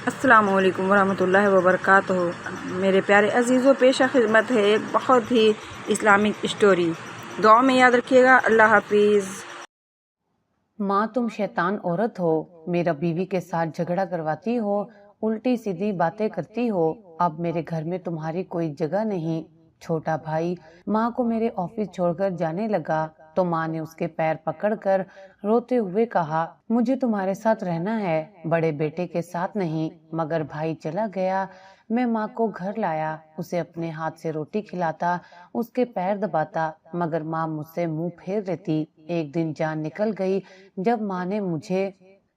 السلام علیکم ورحمۃ اللہ وبرکاتہ۔ میرے پیارے عزیزوں، پیشہ خدمت ہے ایک بہت ہی اسلامک اسٹوری، دعا میں یاد رکھیے گا۔ اللہ حافظ۔ ماں تم شیطان عورت ہو، میرا بیوی کے ساتھ جھگڑا کرواتی ہو، الٹی سیدھی باتیں کرتی ہو، اب میرے گھر میں تمہاری کوئی جگہ نہیں۔ چھوٹا بھائی ماں کو میرے آفس چھوڑ کر جانے لگا تو ماں نے اس کے پیر پکڑ کر روتے ہوئے کہا، مجھے تمہارے ساتھ رہنا ہے، بڑے بیٹے کے ساتھ نہیں۔ مگر بھائی چلا گیا۔ میں ماں کو گھر لایا، اسے اپنے ہاتھ سے روٹی کھلاتا، اس کے پیر دباتا، مگر ماں مجھ سے منہ پھیر لیتی۔ ایک دن جان نکل گئی جب ماں نے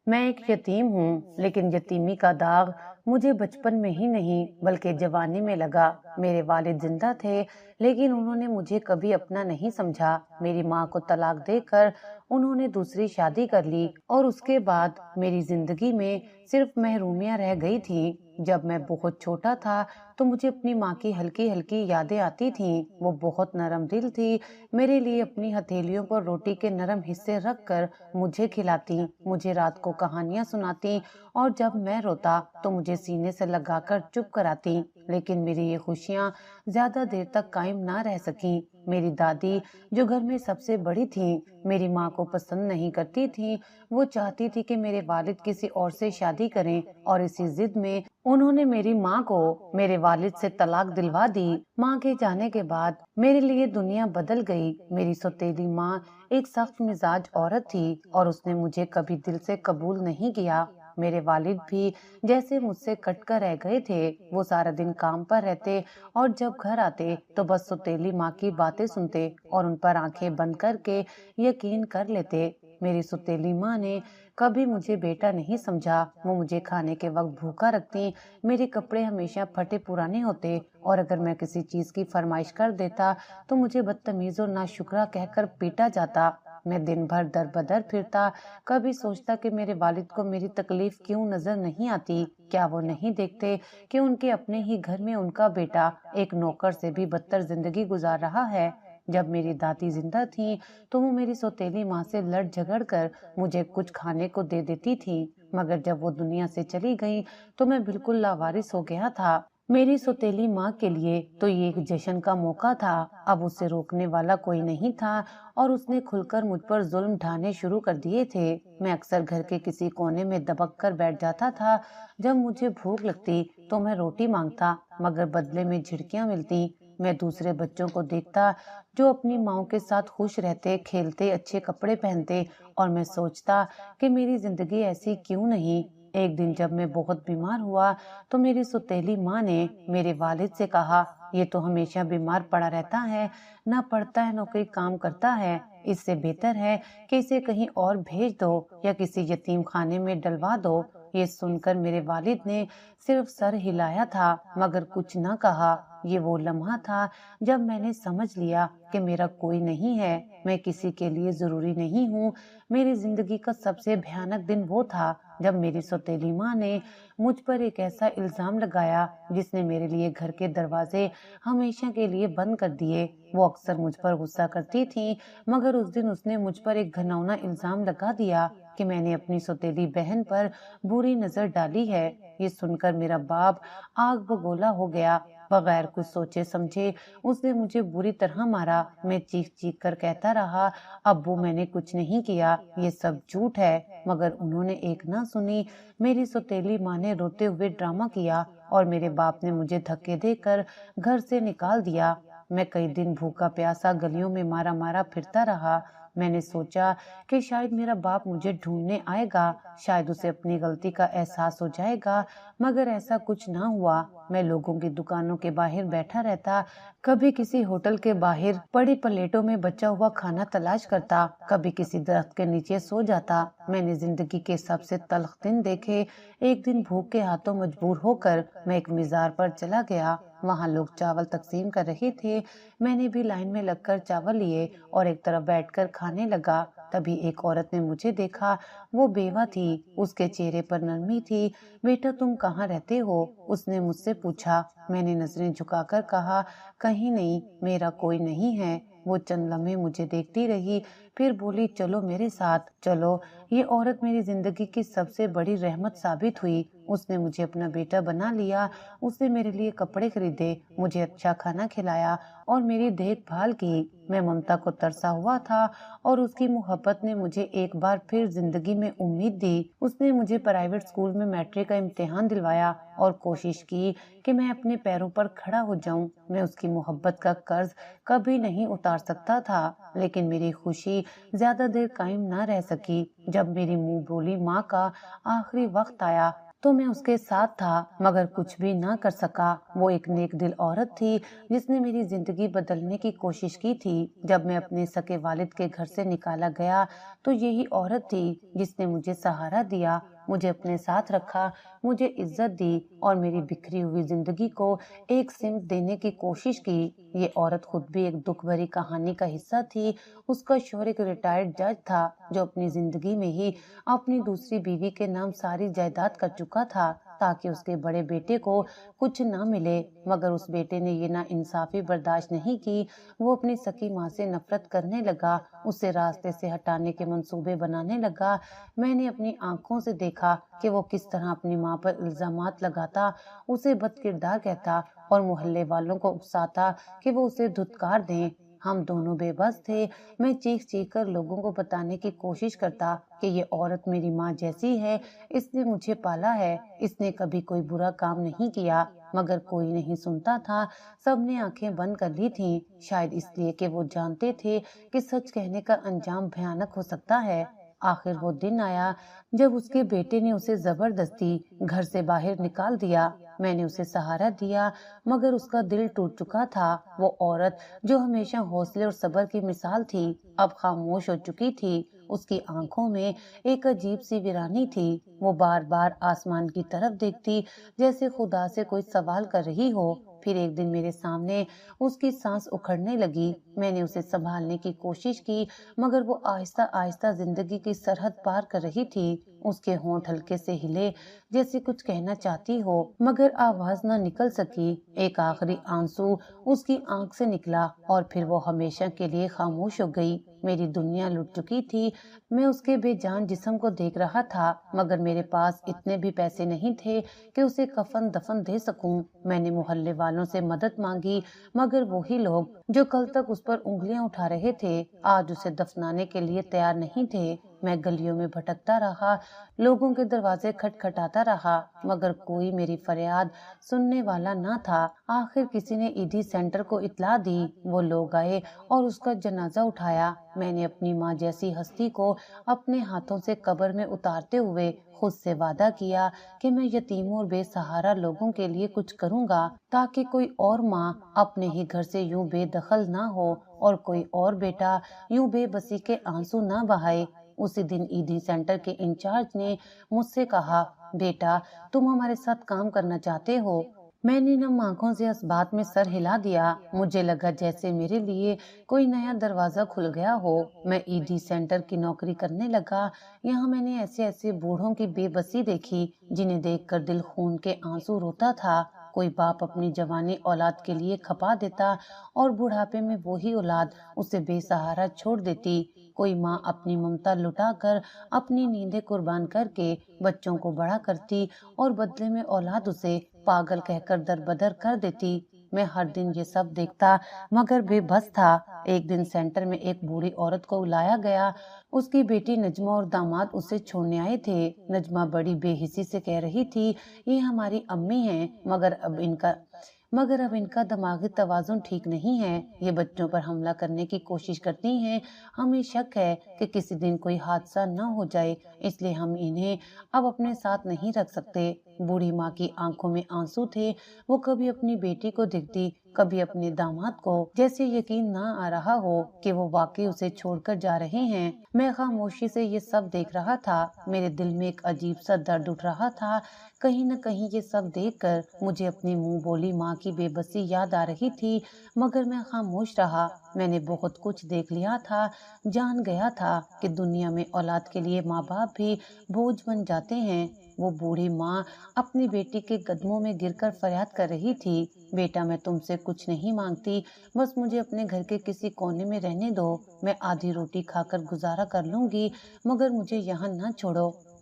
میں ایک یتیم ہوں، لیکن یتیمی کا داغ مجھے بچپن میں ہی نہیں بلکہ جوانی میں لگا۔ میرے والد زندہ تھے لیکن انہوں نے مجھے کبھی اپنا نہیں سمجھا۔ میری ماں کو طلاق دے کر انہوں نے دوسری شادی کر لی اور اس کے بعد میری زندگی میں صرف محرومیاں رہ گئی تھی۔ جب میں بہت چھوٹا تھا تو مجھے اپنی ماں کی ہلکی ہلکی یادیں آتی تھیں۔ وہ بہت نرم دل تھی، میرے لیے اپنی ہتھیلیوں پر روٹی کے نرم حصے رکھ کر مجھے کھلاتی، مجھے رات کو کہانیاں سناتی اور جب میں روتا تو مجھے سینے سے لگا کر چپ کراتی۔ لیکن میری یہ خوشیاں زیادہ دیر تک قائم نہ رہ سکیں۔ میری دادی جو گھر میں سب سے بڑی تھیں، میری ماں کو پسند نہیں کرتی تھی۔ وہ چاہتی تھی کہ میرے والد کسی اور سے شادی کریں اور اسی ضد میں انہوں نے میری ماں کو میرے والد سے طلاق دلوا دی۔ ماں کے جانے کے بعد میرے لیے دنیا بدل گئی۔ میری سوتیلی ماں ایک سخت مزاج عورت تھی اور اس نے مجھے کبھی دل سے قبول نہیں کیا۔ میرے والد بھی جیسے مجھ سے کٹ کر رہ گئے تھے۔ وہ سارا دن کام پر رہتے اور جب گھر آتے تو بس سوتیلی ماں کی باتیں سنتے اور ان پر آنکھیں بند کر کے یقین کر لیتے۔ میری سوتیلی ماں نے کبھی مجھے بیٹا نہیں سمجھا۔ وہ مجھے کھانے کے وقت بھوکا رکھتی، میرے کپڑے ہمیشہ پھٹے پرانے ہوتے اور اگر میں کسی چیز کی فرمائش کر دیتا تو مجھے بدتمیز اور ناشکرا کہہ کر پیٹا جاتا۔ میں دن بھر در بدر پھرتا، کبھی سوچتا کہ میرے والد کو میری تکلیف کیوں نظر نہیں آتی، کیا وہ نہیں دیکھتے کہ ان کے اپنے ہی گھر میں ان کا بیٹا ایک نوکر سے بھی بدتر زندگی گزار رہا ہے۔ جب میری دادی زندہ تھی تو وہ میری سوتیلی ماں سے لڑ جھگڑ کر مجھے کچھ کھانے کو دے دیتی تھی، مگر جب وہ دنیا سے چلی گئی تو میں بالکل لاوارث ہو گیا تھا۔ میری سوتیلی ماں کے لیے تو یہ ایک جشن کا موقع تھا، اب اسے روکنے والا کوئی نہیں تھا اور اس نے کھل کر مجھ پر ظلم ڈھانے شروع کر دیے تھے۔ میں اکثر گھر کے کسی کونے میں دبک کر بیٹھ جاتا تھا۔ جب مجھے بھوک لگتی تو میں روٹی مانگتا مگر بدلے میں جھڑکیاں ملتی۔ میں دوسرے بچوں کو دیکھتا جو اپنی ماؤں کے ساتھ خوش رہتے، کھیلتے، اچھے کپڑے پہنتے اور میں سوچتا کہ میری زندگی ایسی کیوں نہیں۔ ایک دن جب میں بہت بیمار ہوا تو میری سوتیلی ماں نے میرے والد سے کہا، یہ تو ہمیشہ بیمار پڑا رہتا ہے، نہ پڑھتا ہے نہ کوئی کام کرتا ہے، اس سے بہتر ہے کہ اسے کہیں اور بھیج دو یا کسی یتیم خانے میں ڈلوا دو۔ یہ سن کر میرے والد نے صرف سر ہلایا تھا مگر کچھ نہ کہا۔ یہ وہ لمحہ تھا جب میں نے سمجھ لیا کہ میرا کوئی نہیں ہے، میں کسی کے لیے ضروری نہیں ہوں۔ میری زندگی کا سب سے بھیانک دن وہ تھا جب میری سوتیلی ماں نے مجھ پر ایک ایسا الزام لگایا جس نے میرے لیے گھر کے دروازے ہمیشہ کے لیے بند کر دیے۔ وہ اکثر مجھ پر غصہ کرتی تھی مگر اس دن اس نے مجھ پر ایک گھناؤنا الزام لگا دیا کہ میں نے اپنی سوتیلی بہن پر بری نظر ڈالی ہے۔ یہ سن کر میرا باپ آگ بگولا ہو گیا۔ بغیر کچھ سوچے سمجھے اس نے مجھے بری طرح مارا۔ میں چیخ چیخ کر کہتا رہا، ابو میں نے کچھ نہیں کیا، یہ سب جھوٹ ہے، مگر انہوں نے ایک نہ سنی۔ میری سوتیلی ماں نے روتے ہوئے ڈرامہ کیا اور میرے باپ نے مجھے دھکے دے کر گھر سے نکال دیا۔ میں کئی دن بھوکا پیاسا گلیوں میں مارا مارا پھرتا رہا۔ میں نے سوچا کہ شاید میرا باپ مجھے ڈھونڈنے آئے گا، شاید اسے اپنی غلطی کا احساس ہو جائے گا، مگر ایسا کچھ نہ ہوا۔ میں لوگوں کی دکانوں کے باہر بیٹھا رہتا، کبھی کسی ہوٹل کے باہر پڑی پلیٹوں میں بچا ہوا کھانا تلاش کرتا، کبھی کسی درخت کے نیچے سو جاتا۔ میں نے زندگی کے سب سے تلخ دن دیکھے۔ ایک دن بھوک کے ہاتھوں مجبور ہو کر میں ایک مزار پر چلا گیا، وہاں لوگ چاول تقسیم کر رہے تھے۔ میں نے بھی لائن میں لگ کر چاول لیے اور ایک طرف بیٹھ کر کھانے لگا۔ تبھی ایک عورت نے مجھے دیکھا، وہ بیوہ تھی، اس کے چہرے پر نرمی تھی۔ بیٹا تم کہاں رہتے ہو؟ اس نے مجھ سے پوچھا۔ میں نے نظریں جھکا کر کہا، کہیں نہیں، میرا کوئی نہیں ہے۔ وہ چند لمحے مجھے دیکھتی رہی، پھر بولی، چلو میرے ساتھ چلو۔ یہ عورت میری زندگی کی سب سے بڑی رحمت ثابت ہوئی۔ اس نے مجھے اپنا بیٹا بنا لیا، اس نے میرے لیے کپڑے خریدے، مجھے اچھا کھانا کھلایا اور میری دیکھ بھال کی۔ میں ممتا کو ترسا ہوا تھا اور اس کی محبت نے مجھے ایک بار پھر زندگی میں امید دی۔ اس نے مجھے پرائیویٹ اسکول میں میٹرک کا امتحان دلوایا اور کوشش کی کہ میں اپنے پیروں پر کھڑا ہو جاؤں۔ میں اس کی محبت کا قرض کبھی نہیں اتار سکتا تھا، لیکن میری خوشی زیادہ دیر قائم نہ رہ سکی۔ جب میری منہ بولی ماں کا آخری وقت آیا تو میں اس کے ساتھ تھا، مگر کچھ بھی نہ کر سکا۔ وہ ایک نیک دل عورت تھی جس نے میری زندگی بدلنے کی کوشش کی تھی۔ جب میں اپنے سکے والد کے گھر سے نکالا گیا تو یہی عورت تھی جس نے مجھے سہارا دیا، مجھے اپنے ساتھ رکھا، مجھے عزت دی اور میری بکھری ہوئی زندگی کو ایک سمت دینے کی کوشش کی۔ یہ عورت خود بھی ایک دکھ بھری کہانی کا حصہ تھی۔ اس کا شوہر ایک ریٹائرڈ جج تھا جو اپنی زندگی میں ہی اپنی دوسری بیوی کے نام ساری جائیداد کر چکا تھا تاکہ اس کے بڑے بیٹے کو کچھ نہ ملے، مگر اس بیٹے نے یہ ناانصافی برداشت نہیں کی۔ وہ اپنی سکی ماں سے نفرت کرنے لگا، اسے راستے سے ہٹانے کے منصوبے بنانے لگا۔ میں نے اپنی آنکھوں سے دیکھا کہ وہ کس طرح اپنی ماں پر الزامات لگاتا، اسے بد کردار کہتا اور محلے والوں کو اکساتا کہ وہ اسے دھتکار دیں۔ ہم دونوں بے بس تھے۔ میں چیخ چیخ کر لوگوں کو بتانے کی کوشش کرتا کہ یہ عورت میری ماں جیسی ہے، اس نے مجھے پالا ہے، اس نے کبھی کوئی برا کام نہیں کیا، مگر کوئی نہیں سنتا تھا۔ سب نے آنکھیں بند کر لی تھیں، شاید اس لیے کہ وہ جانتے تھے کہ سچ کہنے کا انجام بھیانک ہو سکتا ہے۔ آخر وہ دن آیا جب اس کے بیٹے نے اسے زبردستی گھر سے باہر نکال دیا۔ میں نے اسے سہارا دیا، مگر اس کا دل ٹوٹ چکا تھا۔ وہ عورت جو ہمیشہ حوصلے اور صبر کی مثال تھی اب خاموش ہو چکی تھی۔ اس کی آنکھوں میں ایک عجیب سی ویرانی تھی۔ وہ بار بار آسمان کی طرف دیکھتی جیسے خدا سے کوئی سوال کر رہی ہو۔ پھر ایک دن میرے سامنے اس کی سانس اکھڑنے لگی۔ میں نے اسے سنبھالنے کی کوشش کی، مگر وہ آہستہ آہستہ زندگی کی سرحد پار کر رہی تھی۔ اس کے ہونٹ ہلکے سے ہلے جیسے کچھ کہنا چاہتی ہو، مگر آواز نہ نکل سکی۔ ایک آخری آنسو اس کی آنکھ سے نکلا اور پھر وہ ہمیشہ کے لیے خاموش ہو گئی۔ میری دنیا لٹ چکی تھی۔ میں اس کے بے جان جسم کو دیکھ رہا تھا، مگر میرے پاس اتنے بھی پیسے نہیں تھے کہ اسے کفن دفن دے سکوں۔ میں نے محلے والوں سے مدد مانگی، مگر وہی لوگ جو کل تک اس پر انگلیاں اٹھا رہے تھے آج اسے دفنانے کے لیے تیار نہیں تھے۔ میں گلیوں میں بھٹکتا رہا، لوگوں کے دروازے کھٹکھٹاتا رہا، مگر کوئی میری فریاد سننے والا نہ تھا۔ آخر کسی نے ایدھی سینٹر کو اطلاع دی، وہ لوگ آئے اور اس کا جنازہ اٹھایا۔ میں نے اپنی ماں جیسی ہستی کو اپنے ہاتھوں سے قبر میں اتارتے ہوئے خود سے وعدہ کیا کہ میں یتیموں اور بے سہارا لوگوں کے لیے کچھ کروں گا تاکہ کوئی اور ماں اپنے ہی گھر سے یوں بے دخل نہ ہو اور کوئی اور بیٹا یوں بے بسی کے آنسو نہ بہائے۔ اسی دن ایدھی سینٹر کے انچارج نے مجھ سے کہا، بیٹا تم ہمارے ساتھ کام کرنا چاہتے ہو؟ میں نے نم آنکھوں سے اس بات میں سر ہلا دیا۔ مجھے لگا جیسے میرے لیے کوئی نیا دروازہ کھل گیا ہو۔ میں ایدھی سینٹر کی نوکری کرنے لگا۔ یہاں میں نے ایسے بوڑھوں کی بے بسی دیکھی جنہیں دیکھ کر دل خون کے آنسو روتا تھا۔ کوئی باپ اپنی جوانی اولاد کے لیے کھپا دیتا اور بڑھاپے میں وہی اولاد اسے بے سہارا چھوڑ دیتی۔ کوئی ماں اپنی ممتا لٹا کر اپنی نیندیں قربان کر کے بچوں کو بڑا کرتی اور بدلے میں اولاد اسے پاگل کہہ کر دربدر کر دیتی۔ میں ہر دن یہ سب دیکھتا مگر بے بس تھا۔ ایک دن سینٹر میں ایک بوڑھی عورت کو بلایا گیا۔ اس کی بیٹی نجمہ اور داماد اسے چھوڑنے آئے تھے۔ نجمہ بڑی بے حسی سے کہہ رہی تھی، یہ ہماری امی ہیں، مگر اب ان کا دماغی توازن ٹھیک نہیں ہے، یہ بچوں پر حملہ کرنے کی کوشش کرتی ہیں۔ ہمیں شک ہے کہ کسی دن کوئی حادثہ نہ ہو جائے، اس لیے ہم انہیں اب اپنے ساتھ نہیں رکھ سکتے۔ بوڑھی ماں کی آنکھوں میں آنسو تھے۔ وہ کبھی اپنی بیٹی کو دیکھتی، کبھی اپنے داماد کو، جیسے یقین نہ آ رہا ہو کہ وہ واقعی اسے چھوڑ کر جا رہے ہیں۔ میں خاموشی سے یہ سب دیکھ رہا تھا۔ میرے دل میں ایک عجیب سا درد اٹھ رہا تھا۔ کہیں نہ کہیں یہ سب دیکھ کر مجھے اپنی منہ بولی ماں کی بے بسی یاد آ رہی تھی، مگر میں خاموش رہا۔ میں نے بہت کچھ دیکھ لیا تھا، جان گیا تھا کہ دنیا میں اولاد کے لیے ماں باپ بھی بوجھ بن جاتے ہیں۔ وہ بوڑھی ماں اپنی بیٹی کے قدموں میں گر کر فریاد کر رہی تھی، بیٹا میں تم سے کچھ نہیں مانگتی، بس مجھے اپنے گھر کے کسی کونے میں رہنے دو، میں آدھی روٹی کھا کر گزارا کر لوں گی، مگر مجھے یہاں نہ چھوڑو۔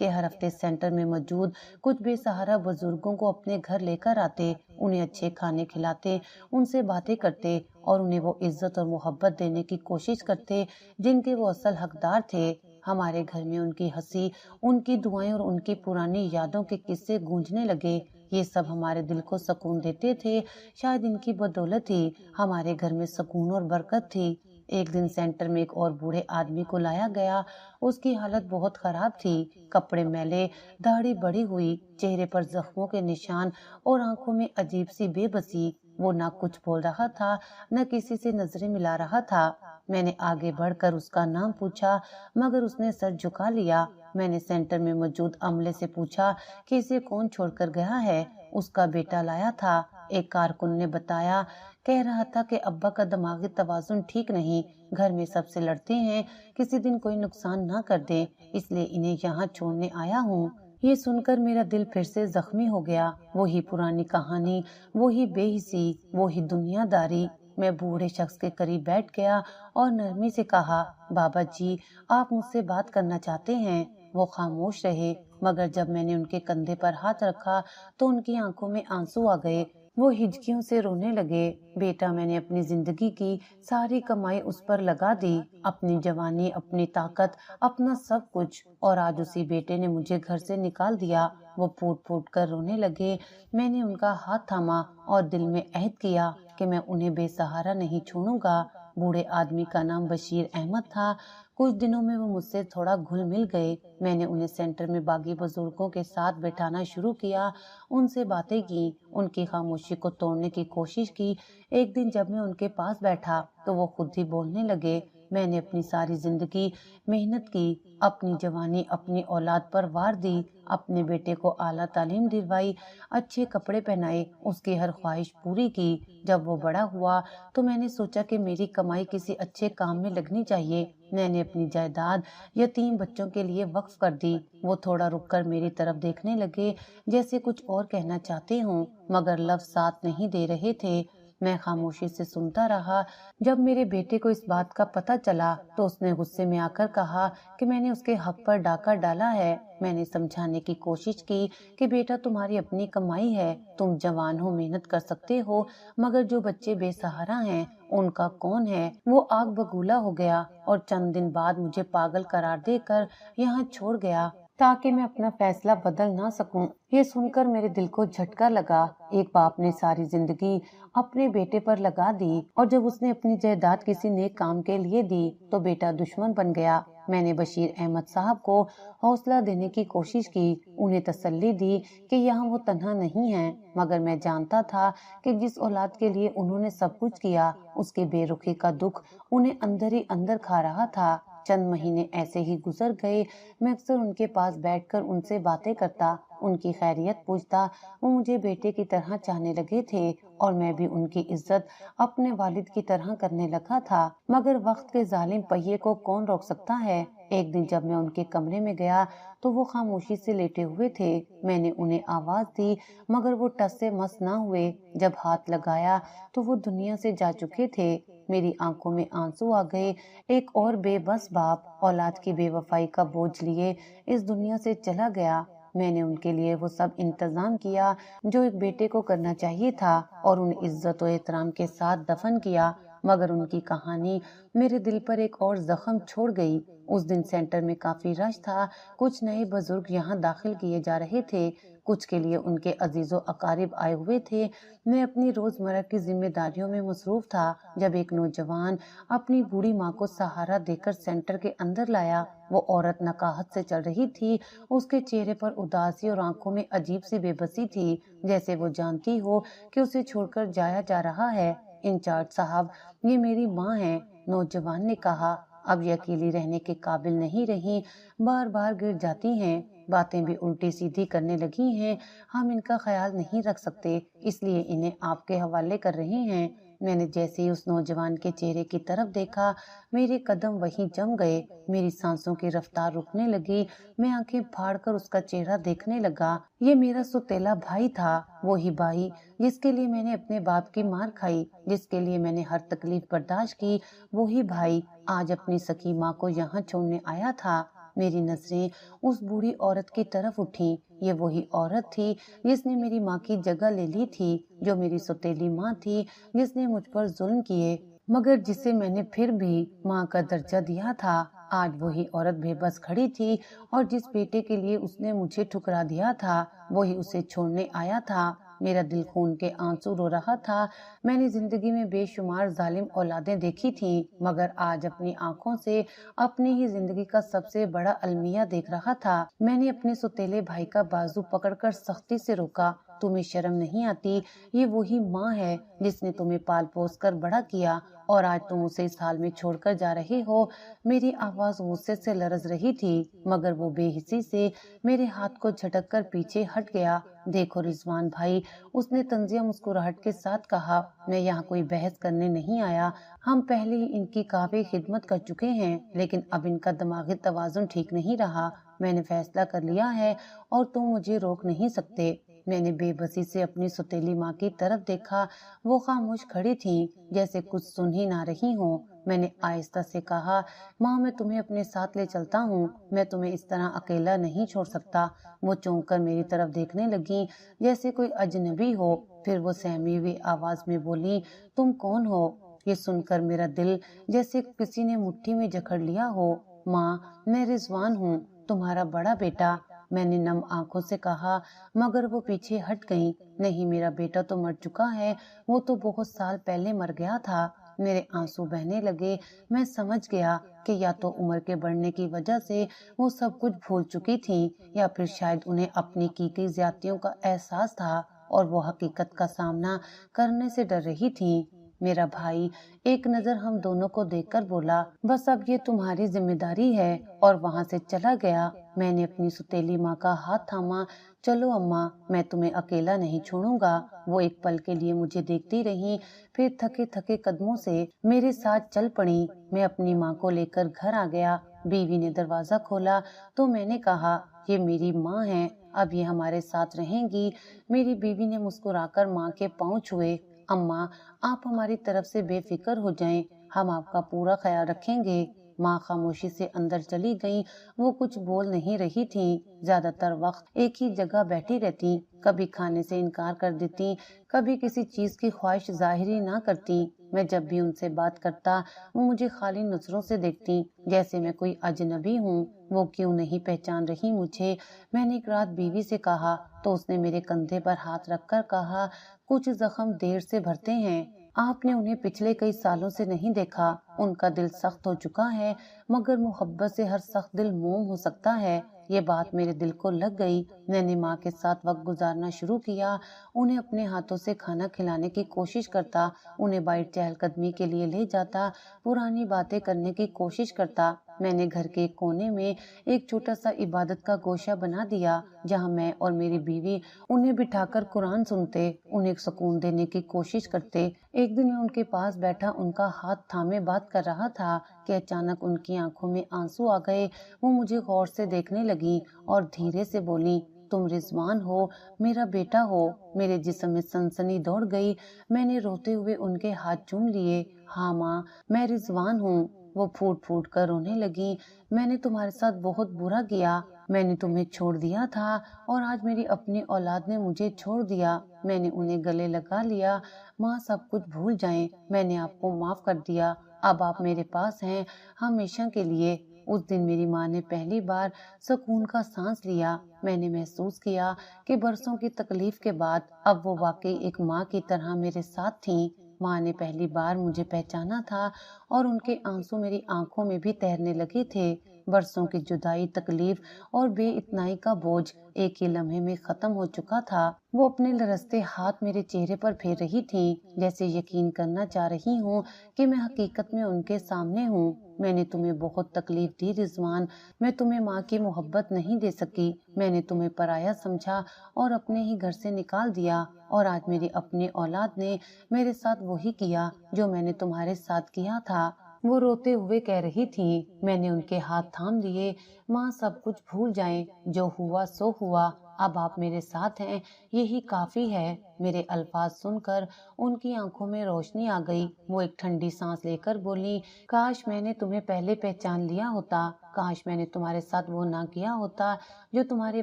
کہ ہر ہفتے سینٹر میں موجود کچھ بے سہارا بزرگوں کو اپنے گھر لے کر آتے، انہیں اچھے کھانے کھلاتے، ان سے باتیں کرتے اور انہیں وہ عزت اور محبت دینے کی کوشش کرتے جن کے وہ اصل حقدار تھے۔ ہمارے گھر میں ان کی ہنسی، ان کی دعائیں اور ان کی پرانی یادوں کے قصے گونجنے لگے۔ یہ سب ہمارے دل کو سکون دیتے تھے۔ شاید ان کی بدولت ہی ہمارے گھر میں سکون اور برکت تھی۔ ایک دن سینٹر میں ایک اور بوڑھے آدمی کو لایا گیا۔ اس کی حالت بہت خراب تھی، کپڑے میلے، داڑھی بڑھی ہوئی، چہرے پر زخموں کے نشان اور آنکھوں میں عجیب سی بے بسی۔ وہ نہ کچھ بول رہا تھا، نہ کسی سے نظریں ملا رہا تھا۔ میں نے آگے بڑھ کر اس کا نام پوچھا مگر اس نے سر جھکا لیا۔ میں نے سینٹر میں موجود عملے سے پوچھا کہ اسے کون چھوڑ کر گیا ہے۔ اس کا بیٹا لایا تھا، ایک کارکن نے بتایا۔ کہہ رہا تھا کہ ابا کا دماغی توازن ٹھیک نہیں، گھر میں سب سے لڑتے ہیں، کسی دن کوئی نقصان نہ کر دیں، اس لیے انہیں یہاں چھوڑنے آیا ہوں۔ یہ سن کر میرا دل پھر سے زخمی ہو گیا۔ وہی پرانی کہانی، وہی بے حسی، وہی دنیا داری۔ میں بوڑھے شخص کے قریب بیٹھ گیا اور نرمی سے کہا، بابا جی آپ مجھ سے بات کرنا چاہتے ہیں؟ وہ خاموش رہے، مگر جب میں نے ان کے کندھے پر ہاتھ رکھا تو ان کی آنکھوں میں آنسو آ گئے۔ وہ ہچکیوں سے رونے لگے۔ بیٹا میں نے اپنی زندگی کی ساری کمائی اس پر لگا دی، اپنی جوانی، اپنی طاقت، اپنا سب کچھ، اور آج اسی بیٹے نے مجھے گھر سے نکال دیا۔ وہ پھوٹ پھوٹ کر رونے لگے۔ میں نے ان کا ہاتھ تھاما اور دل میں عہد کیا کہ میں انہیں بے سہارا نہیں چھوڑوں گا۔ بوڑھے آدمی کا نام بشیر احمد تھا۔ کچھ دنوں میں وہ مجھ سے تھوڑا گھل مل گئے۔ میں نے انہیں سینٹر میں باقی بزرگوں کے ساتھ بٹھانا شروع کیا، ان سے باتیں کی، ان کی خاموشی کو توڑنے کی کوشش کی۔ ایک دن جب میں ان کے پاس بیٹھا تو وہ خود ہی بولنے لگے، میں نے اپنی ساری زندگی محنت کی، اپنی جوانی اپنی اولاد پر وار دی، اپنے بیٹے کو اعلیٰ تعلیم دلوائی، اچھے کپڑے پہنائے، اس کی ہر خواہش پوری کی۔ جب وہ بڑا ہوا تو میں نے سوچا کہ میری کمائی کسی اچھے کام میں لگنی چاہیے۔ میں نے اپنی جائیداد یتیم بچوں کے لیے وقف کر دی۔ وہ تھوڑا رک کر میری طرف دیکھنے لگے جیسے کچھ اور کہنا چاہتے ہوں مگر لفظ ساتھ نہیں دے رہے تھے۔ میں خاموشی سے سنتا رہا۔ جب میرے بیٹے کو اس بات کا پتہ چلا تو اس نے غصے میں آ کر کہا کہ میں نے اس کے حق پر ڈاکہ ڈالا ہے۔ میں نے سمجھانے کی کوشش کی کہ بیٹا تمہاری اپنی کمائی ہے، تم جوان ہو، محنت کر سکتے ہو، مگر جو بچے بے سہارا ہیں ان کا کون ہے؟ وہ آگ بگولا ہو گیا اور چند دن بعد مجھے پاگل قرار دے کر یہاں چھوڑ گیا تاکہ میں اپنا فیصلہ بدل نہ سکوں۔ یہ سن کر میرے دل کو جھٹکا لگا۔ ایک باپ نے ساری زندگی اپنے بیٹے پر لگا دی اور جب اس نے اپنی جائیداد کسی نیک کام کے لیے دی تو بیٹا دشمن بن گیا۔ میں نے بشیر احمد صاحب کو حوصلہ دینے کی کوشش کی، انہیں تسلی دی کہ یہاں وہ تنہا نہیں ہیں، مگر میں جانتا تھا کہ جس اولاد کے لیے انہوں نے سب کچھ کیا اس کے بے رخی کا دکھ انہیں اندر ہی اندر کھا رہا تھا۔ چند مہینے ایسے ہی گزر گئے۔ میں اکثر ان کے پاس بیٹھ کر ان سے باتیں کرتا، ان کی خیریت پوچھتا۔ وہ مجھے بیٹے کی طرح چاہنے لگے تھے اور میں بھی ان کی عزت اپنے والد کی طرح کرنے لگا تھا، مگر وقت کے ظالم پہیے کو کون روک سکتا ہے؟ ایک دن جب میں ان کے کمرے میں گیا تو وہ خاموشی سے لیٹے ہوئے تھے۔ میں نے انہیں آواز دی مگر وہ ٹس سے مس نہ ہوئے۔ جب ہاتھ لگایا تو وہ دنیا سے جا چکے تھے۔ میری آنکھوں میں آنسو آ گئے۔ ایک اور بے بس باپ اولاد کی بے وفائی کا بوجھ لیے اس دنیا سے چلا گیا۔ میں نے ان کے لیے وہ سب انتظام کیا جو ایک بیٹے کو کرنا چاہیے تھا اور انہیں عزت و احترام کے ساتھ دفن کیا، مگر ان کی کہانی میرے دل پر ایک اور زخم چھوڑ گئی۔ اس دن سینٹر میں کافی رش تھا، کچھ نئے بزرگ یہاں داخل کیے جا رہے تھے، کچھ کے لیے ان کے عزیز و اقارب آئے ہوئے تھے۔ میں اپنی روزمرہ کی ذمہ داریوں میں مصروف تھا جب ایک نوجوان اپنی بوڑھی ماں کو سہارا دے کر سینٹر کے اندر لایا۔ وہ عورت نقاہت سے چل رہی تھی، اس کے چہرے پر اداسی اور آنکھوں میں عجیب سی بے بسی تھی، جیسے وہ جانتی ہو کہ اسے چھوڑ کر جایا جا رہا ہے۔ انچارج صاحب، یہ میری ماں ہے، نوجوان نے کہا۔ اب یہ اکیلی رہنے کے قابل نہیں رہی، بار بار گر جاتی ہیں، باتیں بھی الٹی سیدھی کرنے لگی ہیں، ہم ان کا خیال نہیں رکھ سکتے اس لیے انہیں آپ کے حوالے کر رہے ہیں۔ میں نے جیسے ہی اس نوجوان کے چہرے کی طرف دیکھا میرے قدم وہیں جم گئے، میری سانسوں کی رفتار رکنے لگی، میں آنکھیں پھاڑ کر اس کا چہرہ دیکھنے لگا۔ یہ میرا سوتیلا بھائی تھا، وہی بھائی جس کے لیے میں نے اپنے باپ کی مار کھائی، جس کے لیے میں نے ہر تکلیف برداشت کی، وہی بھائی آج اپنی سکی ماں کو یہاں چھوڑنے آیا تھا۔ میری نظریں اس بوڑھی عورت کی طرف اٹھی. یہ وہی عورت تھی جس نے میری ماں کی جگہ لے لی تھی، جو میری سوتیلی ماں تھی، جس نے مجھ پر ظلم کیے مگر جسے میں نے پھر بھی ماں کا درجہ دیا تھا. آج وہی عورت بے بس کھڑی تھی اور جس بیٹے کے لیے اس نے مجھے ٹھکرا دیا تھا وہی اسے چھوڑنے آیا تھا. میرا دل خون کے آنسو رو رہا تھا. میں نے زندگی میں بے شمار ظالم اولادیں دیکھی تھیں مگر آج اپنی آنکھوں سے اپنی ہی زندگی کا سب سے بڑا المیہ دیکھ رہا تھا. میں نے اپنے سوتیلے بھائی کا بازو پکڑ کر سختی سے روکا. تمہیں شرم نہیں آتی؟ یہ وہی ماں ہے جس نے تمہیں پال پوس کر بڑا کیا اور آج تم اسے اس حال میں چھوڑ کر جا رہے ہو. میری آواز غصے سے لرز رہی تھی مگر وہ بے حسی سے میرے ہاتھ کو جھٹک کر پیچھے ہٹ گیا. دیکھو رضوان بھائی، اس نے طنزیہ مسکراہٹ کے ساتھ کہا، میں یہاں کوئی بحث کرنے نہیں آیا. ہم پہلے ہی ان کی کافی خدمت کر چکے ہیں لیکن اب ان کا دماغی توازن ٹھیک نہیں رہا. میں نے فیصلہ کر لیا ہے اور تم مجھے روک نہیں سکتے. میں نے بے بسی سے اپنی سوتیلی ماں کی طرف دیکھا. وہ خاموش کھڑی تھیں جیسے کچھ سن ہی نہ رہی ہوں. میں نے آہستہ سے کہا، ماں میں تمہیں اپنے ساتھ لے چلتا ہوں، میں تمہیں اس طرح اکیلا نہیں چھوڑ سکتا. وہ چونک کر میری طرف دیکھنے لگی جیسے کوئی اجنبی ہو. پھر وہ سہمی ہوئی آواز میں بولی، تم کون ہو؟ یہ سن کر میرا دل جیسے کسی نے مٹھی میں جکڑ لیا ہو. ماں، میں رضوان ہوں، تمہارا بڑا بیٹا. میں نے نم آنکھوں سے کہا مگر وہ پیچھے ہٹ گئی. نہیں، میرا بیٹا تو مر چکا ہے، وہ تو بہت سال پہلے مر گیا تھا. میرے آنسو بہنے لگے. میں سمجھ گیا کہ یا تو عمر کے بڑھنے کی وجہ سے وہ سب کچھ بھول چکی تھیں یا پھر شاید انہیں اپنی کی زیادتیوں کا احساس تھا اور وہ حقیقت کا سامنا کرنے سے ڈر رہی تھیں. میرا بھائی ایک نظر ہم دونوں کو دیکھ کر بولا، بس اب یہ تمہاری ذمہ داری ہے، اور وہاں سے چلا گیا. میں نے اپنی سوتیلی ماں کا ہاتھ تھاما. چلو اماں، میں تمہیں اکیلا نہیں چھوڑوں گا. وہ ایک پل کے لیے مجھے دیکھتی رہی پھر تھکے تھکے قدموں سے میرے ساتھ چل پڑی. میں اپنی ماں کو لے کر گھر آ گیا. بیوی نے دروازہ کھولا تو میں نے کہا، یہ میری ماں ہے، اب یہ ہمارے ساتھ رہیں گی. میری بیوی نے مسکرا کر ماں کے پاؤں چھوئے. اماں، آپ ہماری طرف سے بے فکر ہو جائیں، ہم آپ کا پورا خیال رکھیں گے. ماں خاموشی سے اندر چلی گئیں. وہ کچھ بول نہیں رہی تھیں. زیادہ تر وقت ایک ہی جگہ بیٹھی رہتی، کبھی کھانے سے انکار کر دیتی، کبھی کسی چیز کی خواہش ظاہری نہ کرتی. میں جب بھی ان سے بات کرتا وہ مجھے خالی نظروں سے دیکھتی جیسے میں کوئی اجنبی ہوں. وہ کیوں نہیں پہچان رہی مجھے؟ میں نے ایک رات بیوی سے کہا تو اس نے میرے کندھے پر ہاتھ رکھ کر کہا، کچھ زخم دیر سے بھرتے ہیں. آپ نے انہیں پچھلے کئی سالوں سے نہیں دیکھا. ان کا دل سخت ہو چکا ہے مگر محبت سے ہر سخت دل موم ہو سکتا ہے. یہ بات میرے دل کو لگ گئی. میں نے ماں کے ساتھ وقت گزارنا شروع کیا. انہیں اپنے ہاتھوں سے کھانا کھلانے کی کوشش کرتا، انہیں باہر چہل قدمی کے لیے لے جاتا، پرانی باتیں کرنے کی کوشش کرتا. میں نے گھر کے ایک کونے میں ایک چھوٹا سا عبادت کا گوشہ بنا دیا جہاں میں اور میری بیوی انہیں بٹھا کر قرآن سنتے، انہیں سکون دینے کی کوشش کرتے. ایک دن میں ان کے پاس بیٹھا ان کا ہاتھ تھامے بات کر رہا تھا کہ اچانک ان کی آنکھوں میں آنسو آ گئے. وہ مجھے غور سے دیکھنے لگی اور دھیرے سے بولی، تم رضوان ہو، میرا بیٹا ہو. میرے جسم میں سنسنی دوڑ گئی. میں نے روتے ہوئے ان کے ہاتھ چوم لیے. ہاں ماں، میں رضوان ہوں. وہ پھوٹ پھوٹ کر رونے لگی. میں نے تمہارے ساتھ بہت برا کیا. میں نے تمہیں چھوڑ دیا تھا اور آج میری اپنی اولاد نے مجھے چھوڑ دیا. میں نے انہیں گلے لگا لیا. ماں، سب کچھ بھول جائیں، میں نے آپ کو معاف کر دیا. اب آپ میرے پاس ہیں ہمیشہ کے لیے. اس دن میری ماں نے پہلی بار سکون کا سانس لیا. میں نے محسوس کیا کہ برسوں کی تکلیف کے بعد اب وہ واقعی ایک ماں کی طرح میرے ساتھ تھیں. ماں نے پہلی بار مجھے پہچانا تھا اور ان کے آنسو میری آنکھوں میں بھی تیرنے لگے تھے. برسوں کی جدائی، تکلیف اور بے اتنائی کا بوجھ ایک ہی لمحے میں ختم ہو چکا تھا. وہ اپنے لرزتے ہاتھ میرے چہرے پر پھیر رہی تھیں جیسے یقین کرنا چاہ رہی ہوں کہ میں حقیقت میں ان کے سامنے ہوں. میں نے تمہیں بہت تکلیف دی رضوان. میں تمہیں ماں کی محبت نہیں دے سکی. میں نے تمہیں پرایا سمجھا اور اپنے ہی گھر سے نکال دیا. اور آج میری اپنی اولاد نے میرے ساتھ وہی کیا جو میں نے تمہارے ساتھ کیا تھا. وہ روتے ہوئے کہہ رہی تھی. میں نے ان کے ہاتھ تھام لیے. ماں، سب کچھ بھول جائیں، جو ہوا سو ہوا. اب آپ میرے ساتھ ہیں، یہی کافی ہے. میرے الفاظ سن کر ان کی آنکھوں میں روشنی آ گئی. وہ ایک ٹھنڈی سانس لے کر بولی، کاش میں نے تمہیں پہلے پہچان لیا ہوتا. کاش میں نے تمہارے ساتھ وہ نہ کیا ہوتا جو تمہارے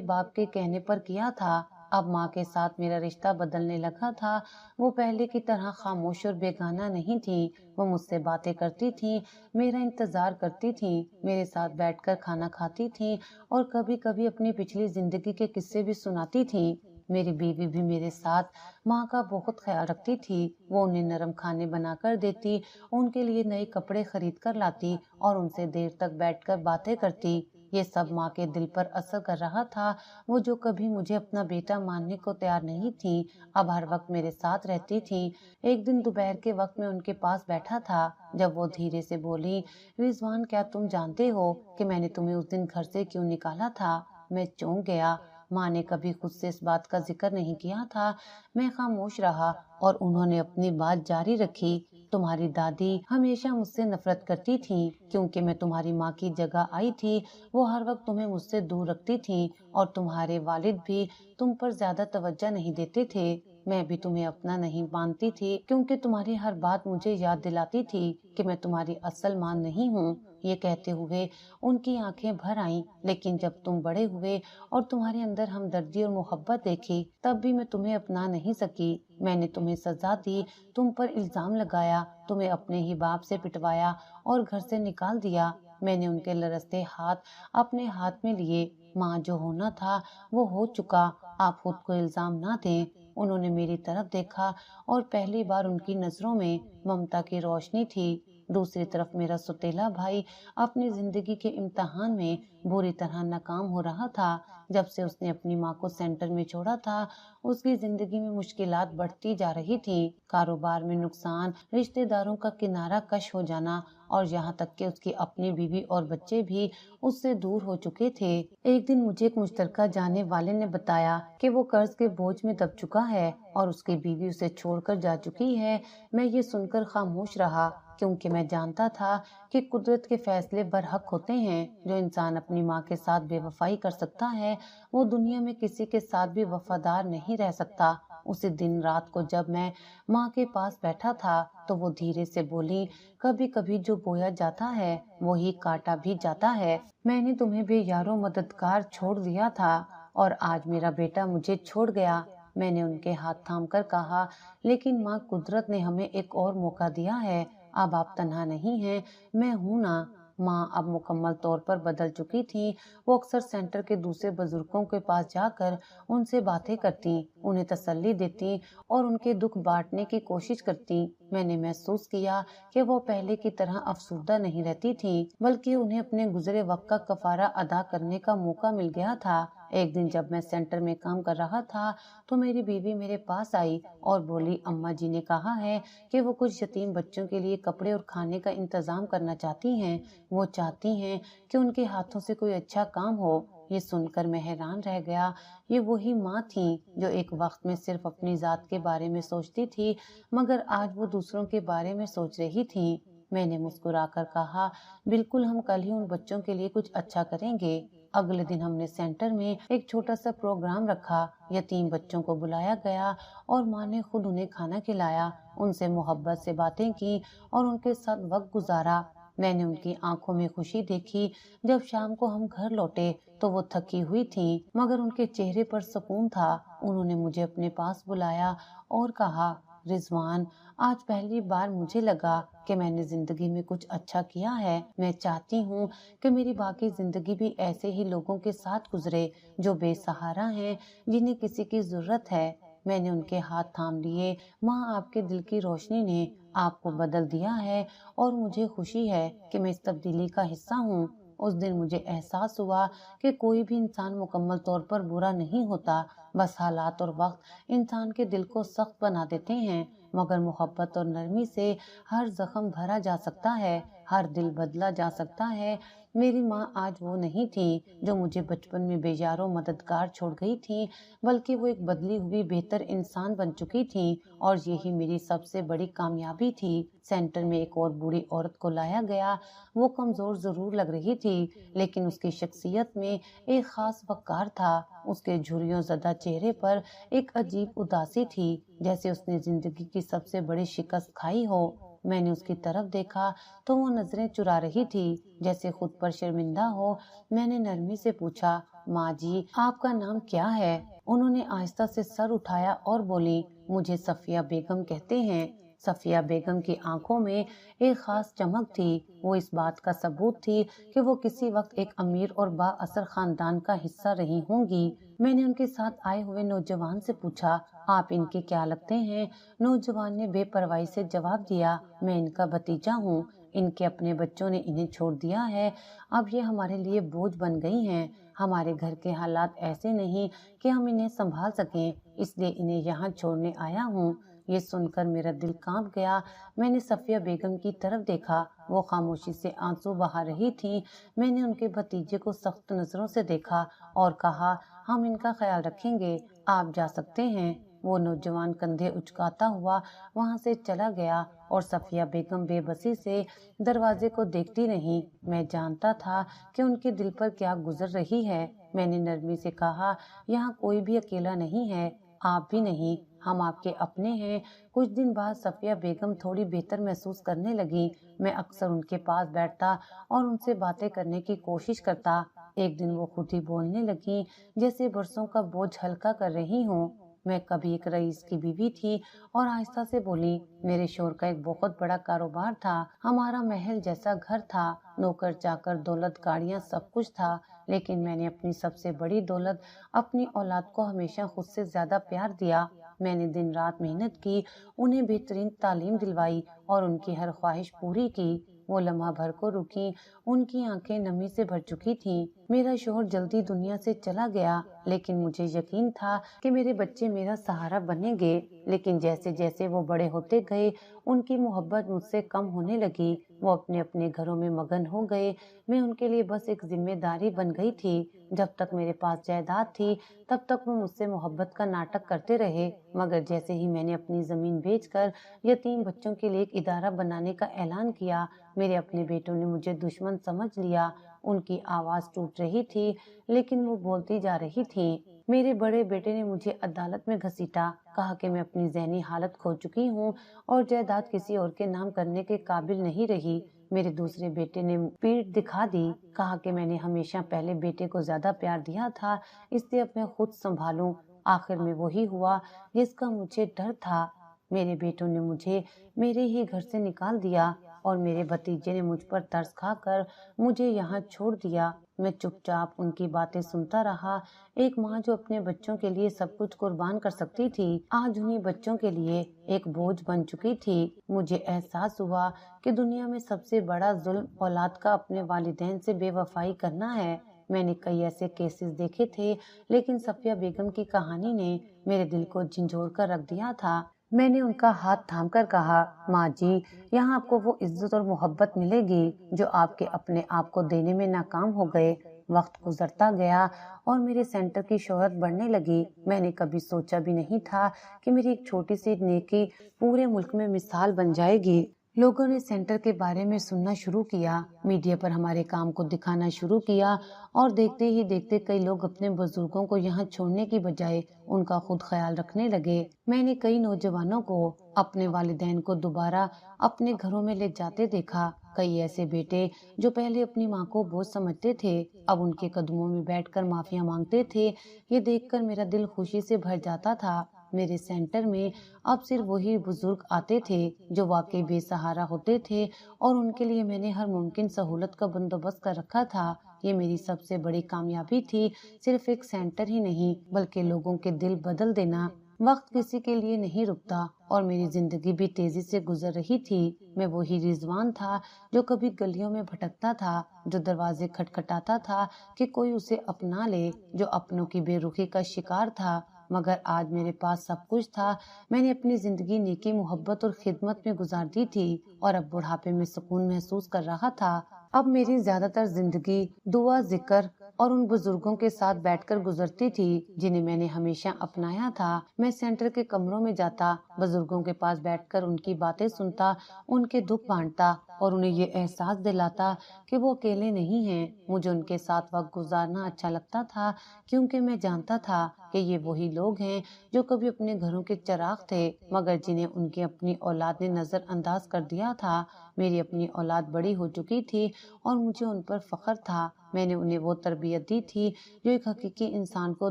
باپ کے کہنے پر کیا تھا۔ اب ماں کے ساتھ میرا رشتہ بدلنے لگا تھا۔ وہ پہلے کی طرح خاموش اور بیگانہ نہیں تھی۔ وہ مجھ سے باتیں کرتی تھی، میرا انتظار کرتی تھی، میرے ساتھ بیٹھ کر کھانا کھاتی تھی اور کبھی کبھی اپنی پچھلی زندگی کے قصے بھی سناتی تھی۔ میری بیوی بھی میرے ساتھ ماں کا بہت خیال رکھتی تھی۔ وہ انہیں نرم کھانے بنا کر دیتی، ان کے لیے نئے کپڑے خرید کر لاتی اور ان سے دیر تک بیٹھ کر باتیں کرتی۔ یہ سب ماں کے دل پر اثر کر رہا تھا۔ وہ جو کبھی مجھے اپنا بیٹا ماننے کو تیار نہیں تھی، اب ہر وقت میرے ساتھ رہتی تھی۔ ایک دن دوپہر کے وقت میں ان کے پاس بیٹھا تھا جب وہ دھیرے سے بولی، رضوان کیا تم جانتے ہو کہ میں نے تمہیں اس دن گھر سے کیوں نکالا تھا؟ میں چونک گیا۔ ماں نے کبھی خود سے اس بات کا ذکر نہیں کیا تھا۔ میں خاموش رہا اور انہوں نے اپنی بات جاری رکھی، تمہاری دادی ہمیشہ مجھ سے نفرت کرتی تھی کیونکہ میں تمہاری ماں کی جگہ آئی تھی۔ وہ ہر وقت تمہیں مجھ سے دور رکھتی تھی اور تمہارے والد بھی تم پر زیادہ توجہ نہیں دیتے تھے۔ میں بھی تمہیں اپنا نہیں مانتی تھی کیونکہ تمہاری ہر بات مجھے یاد دلاتی تھی کہ میں تمہاری اصل ماں نہیں ہوں۔ یہ کہتے ہوئے ان کی آنکھیں بھر آئیں، لیکن جب تم بڑے ہوئے اور تمہارے اندر ہمدردی اور محبت دیکھی تب بھی میں تمہیں اپنا نہیں سکی۔ میں نے تمہیں سزا دی، تم پر الزام لگایا، تمہیں اپنے ہی باپ سے پٹوایا اور گھر سے نکال دیا۔ میں نے ان کے لرزتے ہاتھ اپنے ہاتھ میں لیے۔ ماں جو ہونا تھا وہ ہو چکا، آپ خود کو الزام نہ دیں۔ انہوں نے میری طرف دیکھا اور پہلی بار ان کی نظروں میں ممتا کی روشنی تھی۔ دوسری طرف میرا سوتیلا بھائی اپنی زندگی کے امتحان میں بری طرح ناکام ہو رہا تھا۔ جب سے اس نے اپنی ماں کو سینٹر میں چھوڑا تھا، اس کی زندگی میں مشکلات بڑھتی جا رہی تھی۔ کاروبار میں نقصان، رشتہ داروں کا کنارہ کش ہو جانا اور یہاں تک کہ اس کی اپنی بیوی اور بچے بھی اس سے دور ہو چکے تھے۔ ایک دن مجھے ایک مشترکہ جانے والے نے بتایا کہ وہ قرض کے بوجھ میں دب چکا ہے اور اس کی بیوی اسے چھوڑ کر جا چکی ہے۔ میں یہ سن کر خاموش رہا کیونکہ میں جانتا تھا کہ قدرت کے فیصلے برحق ہوتے ہیں۔ جو انسان اپنی ماں کے ساتھ بے وفائی کر سکتا ہے وہ دنیا میں کسی کے ساتھ بھی وفادار نہیں رہ سکتا۔ اسی دن رات کو جب میں ماں کے پاس بیٹھا تھا تو وہ دھیرے سے بولی، کبھی کبھی جو بویا جاتا ہے وہی کاٹا بھی جاتا ہے۔ میں نے تمہیں بے یار و مددگار چھوڑ دیا تھا اور آج میرا بیٹا مجھے چھوڑ گیا۔ میں نے ان کے ہاتھ تھام کر کہا، لیکن ماں، قدرت نے ہمیں ایک اور موقع دیا ہے، اب آپ تنہا نہیں ہیں، میں ہوں نا۔ ماں اب مکمل طور پر بدل چکی تھی۔ وہ اکثر سینٹر کے دوسرے بزرگوں کے پاس جا کر ان سے باتیں کرتی، انہیں تسلی دیتی اور ان کے دکھ بانٹنے کی کوشش کرتی۔ میں نے محسوس کیا کہ وہ پہلے کی طرح افسردہ نہیں رہتی تھی، بلکہ انہیں اپنے گزرے وقت کا کفارہ ادا کرنے کا موقع مل گیا تھا۔ ایک دن جب میں سینٹر میں کام کر رہا تھا تو میری بیوی میرے پاس آئی اور بولی، اماں جی نے کہا ہے کہ وہ کچھ یتیم بچوں کے لیے کپڑے اور کھانے کا انتظام کرنا چاہتی ہیں۔ وہ چاہتی ہیں کہ ان کے ہاتھوں سے کوئی اچھا کام ہو۔ یہ سن کر میں حیران رہ گیا۔ یہ وہی ماں تھی جو ایک وقت میں صرف اپنی ذات کے بارے میں سوچتی تھی، مگر آج وہ دوسروں کے بارے میں سوچ رہی تھی۔ میں نے مسکرا کر کہا، بالکل، ہم کل ہی ان بچوں کے لیے کچھ اچھا کریں گے۔ اگلے دن ہم نے سینٹر میں ایک چھوٹا سا پروگرام رکھا۔ یتیم بچوں کو بلایا گیا اور ماں نے خود انہیں کھانا کھلایا، ان سے محبت سے باتیں کی اور ان کے ساتھ وقت گزارا۔ میں نے ان کی آنکھوں میں خوشی دیکھی۔ جب شام کو ہم گھر لوٹے تو وہ تھکی ہوئی تھیں، مگر ان کے چہرے پر سکون تھا۔ انہوں نے مجھے اپنے پاس بلایا اور کہا، رضوان، آج پہلی بار مجھے لگا کہ میں نے زندگی میں کچھ اچھا کیا ہے۔ میں چاہتی ہوں کہ میری باقی زندگی بھی ایسے ہی لوگوں کے ساتھ گزرے جو بے سہارا ہیں، جنہیں کسی کی ضرورت ہے۔ میں نے ان کے ہاتھ تھام لیے۔ ماں، آپ کے دل کی روشنی نے آپ کو بدل دیا ہے اور مجھے خوشی ہے کہ میں اس تبدیلی کا حصہ ہوں۔ اس دن مجھے احساس ہوا کہ کوئی بھی انسان مکمل طور پر برا نہیں ہوتا، بس حالات اور وقت انسان کے دل کو سخت بنا دیتے ہیں، مگر محبت اور نرمی سے ہر زخم بھرا جا سکتا ہے، ہر دل بدلا جا سکتا ہے۔ میری ماں آج وہ نہیں تھی جو مجھے بچپن میں بے یار و مددگار چھوڑ گئی تھی، بلکہ وہ ایک بدلی ہوئی بہتر انسان بن چکی تھی، اور یہی میری سب سے بڑی کامیابی تھی۔ سینٹر میں ایک اور بوڑھی عورت کو لایا گیا۔ وہ کمزور ضرور لگ رہی تھی، لیکن اس کی شخصیت میں ایک خاص وقار تھا۔ اس کے جھریوں زدہ چہرے پر ایک عجیب اداسی تھی، جیسے اس نے زندگی کی سب سے بڑی شکست کھائی ہو۔ میں نے اس کی طرف دیکھا تو وہ نظریں چرا رہی تھی جیسے خود پر شرمندہ ہو۔ میں نے نرمی سے پوچھا، ماں جی آپ کا نام کیا ہے؟ انہوں نے آہستہ سے سر اٹھایا اور بولی، مجھے صفیہ بیگم کہتے ہیں۔ صفیہ بیگم کی آنکھوں میں ایک خاص چمک تھی، وہ اس بات کا ثبوت تھی کہ وہ کسی وقت ایک امیر اور با اثر خاندان کا حصہ رہی ہوں گی۔ میں نے ان کے ساتھ آئے ہوئے نوجوان سے پوچھا، آپ ان کے کیا لگتے ہیں؟ نوجوان نے بے پرواہی سے جواب دیا، میں ان کا بھتیجا ہوں، ان کے اپنے بچوں نے انہیں چھوڑ دیا ہے، اب یہ ہمارے لیے بوجھ بن گئی ہیں۔ ہمارے گھر کے حالات ایسے نہیں کہ ہم انہیں سنبھال سکیں، اس لیے انہیں یہاں چھوڑنے آیا ہوں۔ یہ سن کر میرا دل کانپ گیا۔ میں نے صفیہ بیگم کی طرف دیکھا، وہ خاموشی سے آنسو بہا رہی تھیں۔ میں نے ان کے بھتیجے کو سخت نظروں سے دیکھا اور کہا، ہم ان کا خیال رکھیں گے، آپ جا سکتے ہیں۔ وہ نوجوان کندھے اچکاتا ہوا وہاں سے چلا گیا اور صفیہ بیگم بے بسی سے دروازے کو دیکھتی رہی۔ میں جانتا تھا کہ ان کے دل پر کیا گزر رہی ہے۔ میں نے نرمی سے کہا، یہاں کوئی بھی اکیلا نہیں ہے، آپ بھی نہیں، ہم آپ کے اپنے ہیں۔ کچھ دن بعد صفیہ بیگم تھوڑی بہتر محسوس کرنے لگی۔ میں اکثر ان کے پاس بیٹھتا اور ان سے باتیں کرنے کی کوشش کرتا۔ ایک دن وہ خود ہی بولنے لگی جیسے برسوں کا بوجھ ہلکا کر رہی ہوں۔ میں کبھی ایک رئیس کی بیوی تھی اور آہستہ سے بولی، میرے شوہر کا ایک بہت بڑا کاروبار تھا، ہمارا محل جیسا گھر تھا، نوکر چاکر، دولت، گاڑیاں، سب کچھ تھا، لیکن میں نے اپنی سب سے بڑی دولت، اپنی اولاد کو ہمیشہ خود سے زیادہ پیار دیا۔ میں نے دن رات محنت کی، انہیں بہترین تعلیم دلوائی اور ان کی ہر خواہش پوری کی۔ وہ لمحہ بھر کو رکی، ان کی آنکھیں نمی سے بھر چکی تھیں۔ میرا شوہر جلدی دنیا سے چلا گیا، لیکن مجھے یقین تھا کہ میرے بچے میرا سہارا بنیں گے۔ لیکن جیسے جیسے وہ بڑے ہوتے گئے، ان کی محبت مجھ سے کم ہونے لگی، وہ اپنے اپنے گھروں میں مگن ہو گئے۔ میں ان کے لیے بس ایک ذمہ داری بن گئی تھی۔ جب تک میرے پاس جائیداد تھی تب تک وہ مجھ سے محبت کا ناٹک کرتے رہے، مگر جیسے ہی میں نے اپنی زمین بیچ کر یتیم بچوں کے لیے ایک ادارہ بنانے کا اعلان کیا، میرے اپنے بیٹوں نے مجھے دشمن سمجھ لیا۔ ان کی آواز ٹوٹ رہی تھی لیکن وہ بولتی جا رہی تھیں۔ میرے بڑے بیٹے نے مجھے عدالت میں گھسیٹا، کہا کہ میں اپنی ذہنی حالت کھو چکی ہوں اور جائیداد کسی اور کے نام کرنے کے قابل نہیں رہی۔ میرے دوسرے بیٹے نے پیٹھ دکھا دی، کہا کہ میں نے ہمیشہ پہلے بیٹے کو زیادہ پیار دیا تھا، اس لیے اب میں خود سنبھالوں۔ آخر میں وہی ہوا جس کا مجھے ڈر تھا۔ میرے بیٹوں نے مجھے میرے ہی گھر سے نکال دیا اور میرے بھتیجے نے مجھ پر ترس کھا کر مجھے یہاں چھوڑ دیا۔ میں چپ چاپ ان کی باتیں سنتا رہا۔ ایک ماں جو اپنے بچوں کے لیے سب کچھ قربان کر سکتی تھی، آج انہی بچوں کے لیے ایک بوجھ بن چکی تھی۔ مجھے احساس ہوا کہ دنیا میں سب سے بڑا ظلم اولاد کا اپنے والدین سے بے وفائی کرنا ہے۔ میں نے کئی ایسے کیسز دیکھے تھے، لیکن صفیہ بیگم کی کہانی نے میرے دل کو جھنجھوڑ کر رکھ دیا تھا۔ میں نے ان کا ہاتھ تھام کر کہا، ماں جی یہاں آپ کو وہ عزت اور محبت ملے گی جو آپ کے اپنے آپ کو دینے میں ناکام ہو گئے۔ وقت گزرتا گیا اور میرے سینٹر کی شہرت بڑھنے لگی۔ میں نے کبھی سوچا بھی نہیں تھا کہ میری ایک چھوٹی سی نیکی پورے ملک میں مثال بن جائے گی۔ لوگوں نے سینٹر کے بارے میں سننا شروع کیا، میڈیا پر ہمارے کام کو دکھانا شروع کیا اور دیکھتے ہی دیکھتے کئی لوگ اپنے بزرگوں کو یہاں چھوڑنے کی بجائے ان کا خود خیال رکھنے لگے۔ میں نے کئی نوجوانوں کو اپنے والدین کو دوبارہ اپنے گھروں میں لے جاتے دیکھا۔ کئی ایسے بیٹے جو پہلے اپنی ماں کو بوجھ سمجھتے تھے، اب ان کے قدموں میں بیٹھ کر معافیاں مانگتے تھے۔ یہ دیکھ کر میرا دل خوشی سے بھر جاتا تھا۔ میرے سینٹر میں اب صرف وہی بزرگ آتے تھے جو واقعی بے سہارا ہوتے تھے اور ان کے لیے میں نے ہر ممکن سہولت کا بندوبست کر رکھا تھا۔ یہ میری سب سے بڑی کامیابی تھی، صرف ایک سینٹر ہی نہیں بلکہ لوگوں کے دل بدل دینا۔ وقت کسی کے لیے نہیں رکتا اور میری زندگی بھی تیزی سے گزر رہی تھی۔ میں وہی رضوان تھا جو کبھی گلیوں میں بھٹکتا تھا، جو دروازے کھٹکھٹاتا تھا کہ کوئی اسے اپنا لے، جو اپنوں کی بے رخی کا شکار تھا، مگر آج میرے پاس سب کچھ تھا۔ میں نے اپنی زندگی نیکی، محبت اور خدمت میں گزار دی تھی اور اب بڑھاپے میں سکون محسوس کر رہا تھا۔ اب میری زیادہ تر زندگی دعا، ذکر اور ان بزرگوں کے ساتھ بیٹھ کر گزرتی تھی جنہیں میں نے ہمیشہ اپنایا تھا۔ میں سینٹر کے کمروں میں جاتا، بزرگوں کے پاس بیٹھ کر ان کی باتیں سنتا، ان کے دکھ بانٹتا اور انہیں یہ احساس دلاتا کہ وہ اکیلے نہیں ہیں۔ مجھے ان کے ساتھ وقت گزارنا اچھا لگتا تھا کیونکہ میں جانتا تھا کہ یہ وہی لوگ ہیں جو کبھی اپنے گھروں کے چراغ تھے مگر جنہیں ان کی اپنی اولاد نے نظر انداز کر دیا تھا۔ میری اپنی اولاد بڑی ہو چکی تھی اور مجھے ان پر فخر تھا۔ میں نے انہیں وہ تربیت دی تھی جو ایک حقیقی انسان کو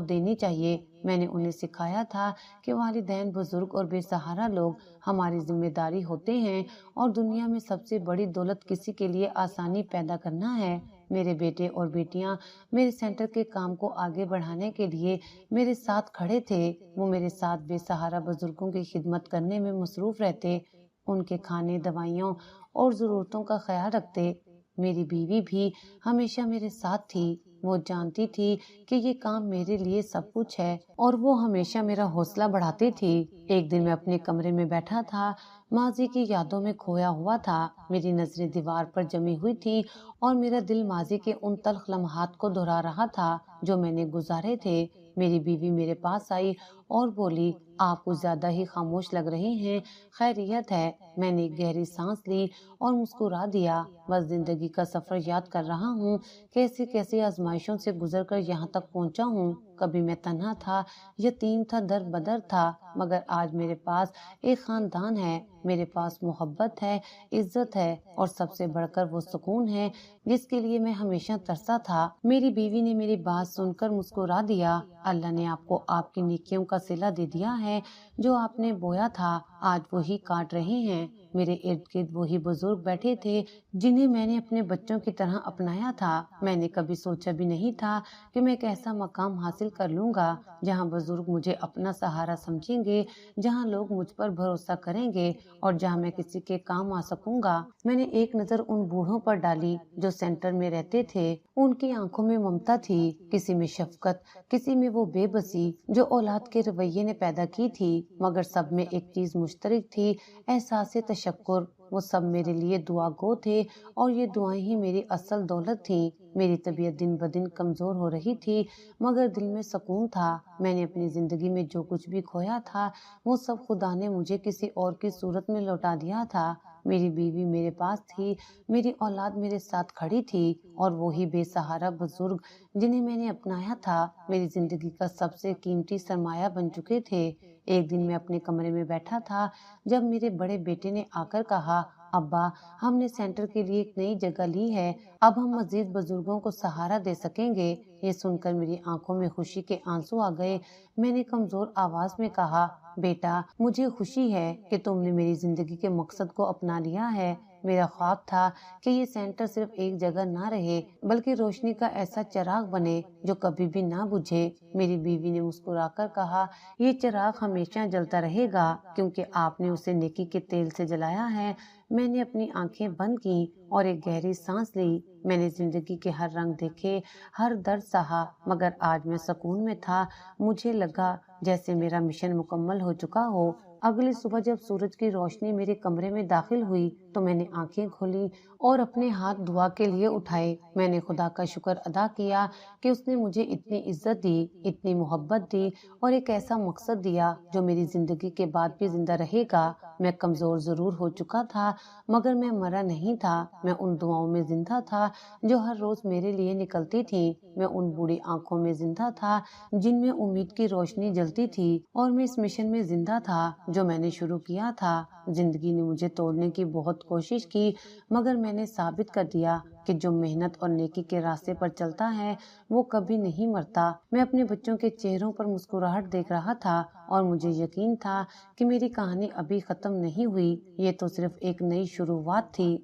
دینی چاہیے۔ میں نے انہیں سکھایا تھا کہ والدین، بزرگ اور بے سہارا لوگ ہماری ذمہ داری ہوتے ہیں اور دنیا میں سب سے بڑی دولت کسی کے لیے آسانی پیدا کرنا ہے۔ میرے بیٹے اور بیٹیاں میرے سینٹر کے کام کو آگے بڑھانے کے لیے میرے ساتھ کھڑے تھے۔ وہ میرے ساتھ بے سہارا بزرگوں کی خدمت کرنے میں مصروف رہتے، ان کے کھانے، دوائیوں اور ضرورتوں کا خیال رکھتے۔ میری بیوی بھی ہمیشہ میرے ساتھ تھی۔ وہ جانتی تھی کہ یہ کام میرے لیے سب کچھ ہے اور وہ ہمیشہ میرا حوصلہ بڑھاتی تھی۔ ایک دن میں اپنے کمرے میں بیٹھا تھا، ماضی کی یادوں میں کھویا ہوا تھا۔ میری نظریں دیوار پر جمی ہوئی تھی اور میرا دل ماضی کے ان تلخ لمحات کو دہرا رہا تھا جو میں نے گزارے تھے۔ میری بیوی میرے پاس آئی اور بولی، آپ کچھ زیادہ ہی خاموش لگ رہی ہیں، خیریت ہے؟ میں نے ایک گہری سانس لی اور مسکرا دیا، بس زندگی کا سفر یاد کر رہا ہوں، کیسی کیسی آزمائشوں سے گزر کر یہاں تک پہنچا ہوں۔ کبھی میں تنہا تھا، یتیم تھا، در بدر تھا، مگر آج میرے پاس ایک خاندان ہے، میرے پاس محبت ہے، عزت ہے اور سب سے بڑھ کر وہ سکون ہے جس کے لیے میں ہمیشہ ترسا تھا۔ میری بیوی نے میری بات سن کر مسکرا دیا، اللہ نے آپ کو آپ کی نیکیوں کا صلہ دے دیا ہے، جو آپ نے بویا تھا آج وہی کاٹ رہے ہیں۔ میرے ارد گرد وہی بزرگ بیٹھے تھے جنہیں میں نے اپنے بچوں کی طرح اپنایا تھا۔ میں نے کبھی سوچا بھی نہیں تھا کہ میں ایک ایسا مقام حاصل کر لوں گا جہاں بزرگ مجھے اپنا سہارا سمجھیں گے، جہاں لوگ مجھ پر بھروسہ کریں گے اور جہاں میں کسی کے کام آ سکوں گا۔ میں نے ایک نظر ان بوڑھوں پر ڈالی جو سینٹر میں رہتے تھے۔ ان کی آنکھوں میں ممتا تھی، کسی میں شفقت، کسی میں وہ بے بسی جو اولاد کے رویے نے پیدا کی تھی، مگر سب میں ایک چیز مشترک تھی، احساس تشکر۔ وہ سب میرے لیے دعا گو تھے اور یہ دعائیں ہی میری اصل دولت تھیں۔ میری طبیعت دن بدن کمزور ہو رہی تھی مگر دل میں سکون تھا۔ میں نے اپنی زندگی میں جو کچھ بھی کھویا تھا وہ سب خدا نے مجھے کسی اور کی صورت میں لوٹا دیا تھا۔ میری بیوی میرے پاس تھی، میری اولاد میرے ساتھ کھڑی تھی اور وہی بے سہارا بزرگ جنہیں میں نے اپنایا تھا میری زندگی کا سب سے قیمتی سرمایہ بن چکے تھے۔ ایک دن میں اپنے کمرے میں بیٹھا تھا جب میرے بڑے بیٹے نے آ کر کہا، ابا، ہم نے سینٹر کے لیے ایک نئی جگہ لی ہے، اب ہم مزید بزرگوں کو سہارا دے سکیں گے۔ یہ سن کر میری آنکھوں میں خوشی کے آنسو آ گئے۔ میں نے کمزور آواز میں کہا، بیٹا، مجھے خوشی ہے کہ تم نے میری زندگی کے مقصد کو اپنا لیا ہے۔ میرا خواب تھا کہ یہ سینٹر صرف ایک جگہ نہ رہے بلکہ روشنی کا ایسا چراغ بنے جو کبھی بھی نہ بجھے۔ میری بیوی نے مسکرا کر کہا، یہ چراغ ہمیشہ جلتا رہے گا کیونکہ آپ نے اسے نیکی کے تیل سے جلایا ہے۔ میں نے اپنی آنکھیں بند کی اور ایک گہری سانس لی۔ میں نے زندگی کے ہر رنگ دیکھے، ہر درد سہا، مگر آج میں سکون میں تھا۔ مجھے لگا جیسے میرا مشن مکمل ہو چکا ہو۔ اگلی صبح جب سورج کی روشنی میرے کمرے میں داخل ہوئی تو میں نے آنکھیں کھولی اور اپنے ہاتھ دعا کے لیے اٹھائے۔ میں نے خدا کا شکر ادا کیا کہ اس نے مجھے اتنی عزت دی، اتنی محبت دی اور ایک ایسا مقصد دیا جو میری زندگی کے بعد بھی زندہ رہے گا۔ میں کمزور ضرور ہو چکا تھا مگر میں مرا نہیں تھا۔ میں ان دعاؤں میں زندہ تھا جو ہر روز میرے لیے نکلتی تھیں۔ میں ان بوڑھی آنکھوں میں زندہ تھا جن میں امید کی روشنی جلتی تھی اور میں اس مشن میں زندہ تھا جو میں نے شروع کیا تھا۔ زندگی نے مجھے توڑنے کی بہت کوشش کی مگر میں نے ثابت کر دیا کہ جو محنت اور نیکی کے راستے پر چلتا ہے وہ کبھی نہیں مرتا۔ میں اپنے بچوں کے چہروں پر مسکراہٹ دیکھ رہا تھا اور مجھے یقین تھا کہ میری کہانی ابھی ختم نہیں ہوئی، یہ تو صرف ایک نئی شروعات تھی۔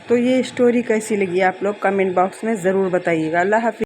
تو یہ اسٹوری کیسی لگی آپ لوگ کمنٹ باکس میں ضرور بتائیے گا۔ اللہ حافظ۔